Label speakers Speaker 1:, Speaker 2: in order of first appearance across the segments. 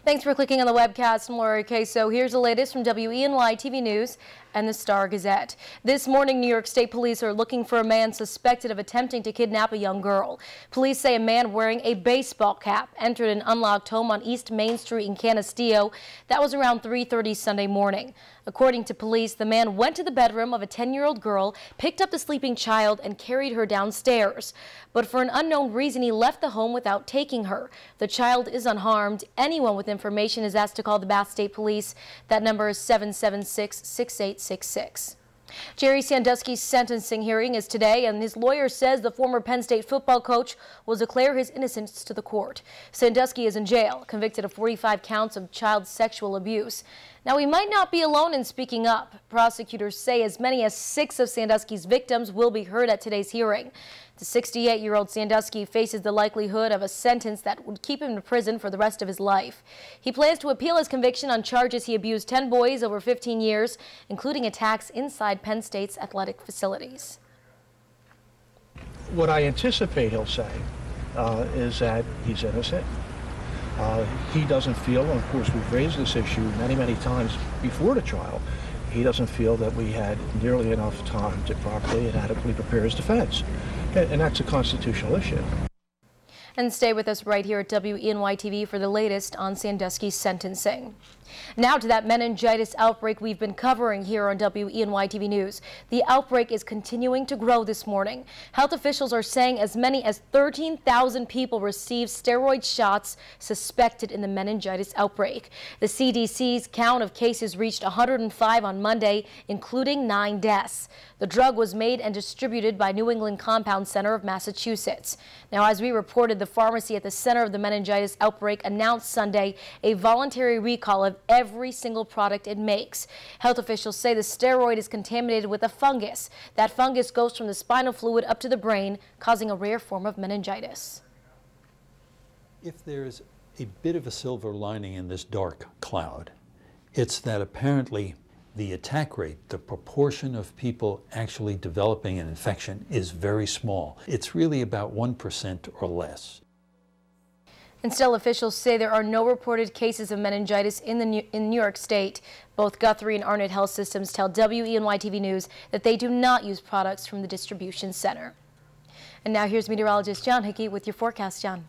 Speaker 1: Thanks for clicking on the webcast. I'm Laura Queso. Here's the latest from WENY TV News and the Star-Gazette. This morning, New York State Police are looking for a man suspected of attempting to kidnap a young girl. Police say a man wearing a baseball cap entered an unlocked home on East Main Street in Canisteo. That was around 3:30 Sunday morning. According to police, the man went to the bedroom of a 10-year-old girl, picked up the sleeping child, and carried her downstairs. But for an unknown reason, he left the home without taking her. The child is unharmed. Anyone with information is asked to call the Bath State Police. That number is 776-6866. Jerry Sandusky's sentencing hearing is today, and his lawyer says the former Penn State football coach will declare his innocence to the court. Sandusky is in jail, convicted of 45 counts of child sexual abuse. Now, he might not be alone in speaking up. Prosecutors say as many as 6 of Sandusky's victims will be heard at today's hearing. The 68-year-old Sandusky faces the likelihood of a sentence that would keep him in prison for the rest of his life. He plans to appeal his conviction on charges he abused 10 boys over 15 years, including attacks inside Penn State's athletic facilities.
Speaker 2: What I anticipate he'll say is that he's innocent. He doesn't feel, and of course we've raised this issue many times before the trial, he doesn't feel that we had nearly enough time to properly and adequately prepare his defense. And that's a constitutional issue.
Speaker 1: And stay with us right here at WENY TV for the latest on Sandusky's sentencing. Now to that meningitis outbreak we've been covering here on WENY TV News. The outbreak is continuing to grow this morning. Health officials are saying as many as 13,000 people received steroid shots suspected in the meningitis outbreak. The CDC's count of cases reached 105 on Monday, including 9 deaths. The drug was made and distributed by New England Compound Center of Massachusetts. Now, as we reported, the pharmacy at the center of the meningitis outbreak announced Sunday a voluntary recall of every single product it makes. Health officials say the steroid is contaminated with a fungus. That fungus goes from the spinal fluid up to the brain, causing a rare form of meningitis.
Speaker 3: If there's a bit of a silver lining in this dark cloud, it's that apparently the attack rate, the proportion of people actually developing an infection, is very small. It's really about 1% or less.
Speaker 1: And still, officials say there are no reported cases of meningitis in New York State. Both Guthrie and Arnett Health Systems tell WENY TV News that they do not use products from the distribution center. And now here's meteorologist John Hickey with your forecast. John.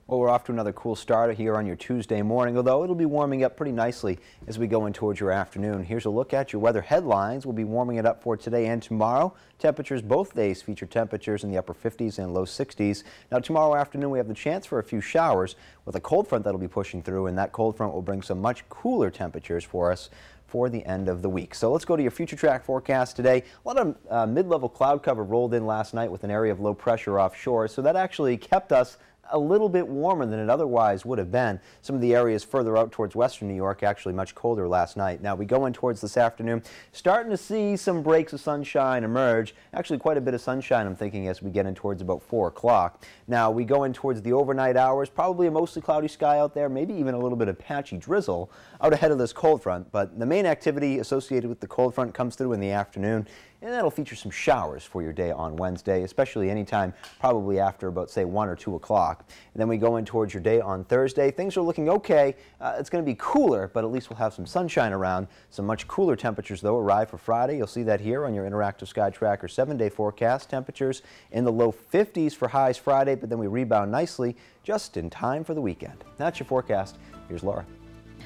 Speaker 4: Well, we're off to another cool start here on your Tuesday morning, although it'll be warming up pretty nicely as we go in towards your afternoon. Here's a look at your weather headlines. We'll be warming it up for today and tomorrow. Temperatures both days feature temperatures in the upper 50s and low 60s. Now, tomorrow afternoon, we have the chance for a few showers with a cold front that'll be pushing through, and that cold front will bring some much cooler temperatures for us for the end of the week. So let's go to your future track forecast today. A lot of mid-level cloud cover rolled in last night with an area of low pressure offshore, so that actually kept us a little bit warmer than it otherwise would have been. Some of the areas further out towards western New York actually much colder last night. Now we go in towards this afternoon, starting to see some breaks of sunshine emerge. Actually quite a bit of sunshine, I'm thinking, as we get in towards about 4 o'clock. Now we go in towards the overnight hours, probably a mostly cloudy sky out there, maybe even a little bit of patchy drizzle out ahead of this cold front. But the main activity associated with the cold front comes through in the afternoon, and that'll feature some showers for your day on Wednesday, especially anytime probably after about, say, 1 or 2 o'clock. And then we go in towards your day on Thursday. Things are looking okay. It's going to be cooler, but at least we'll have some sunshine around. Some much cooler temperatures, though, arrive for Friday. You'll see that here on your Interactive Sky Tracker 7-day forecast. Temperatures in the low 50s for highs Friday, but then we rebound nicely just in time for the weekend. That's your forecast. Here's Laura.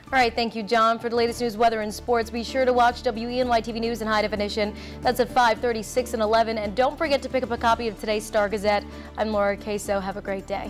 Speaker 1: All right, thank you, John. For the latest news, weather, and sports, be sure to watch WENY TV News in high definition. That's at 5:30, 6, and 11. And don't forget to pick up a copy of today's Star-Gazette. I'm Laura Queso. Have a great day.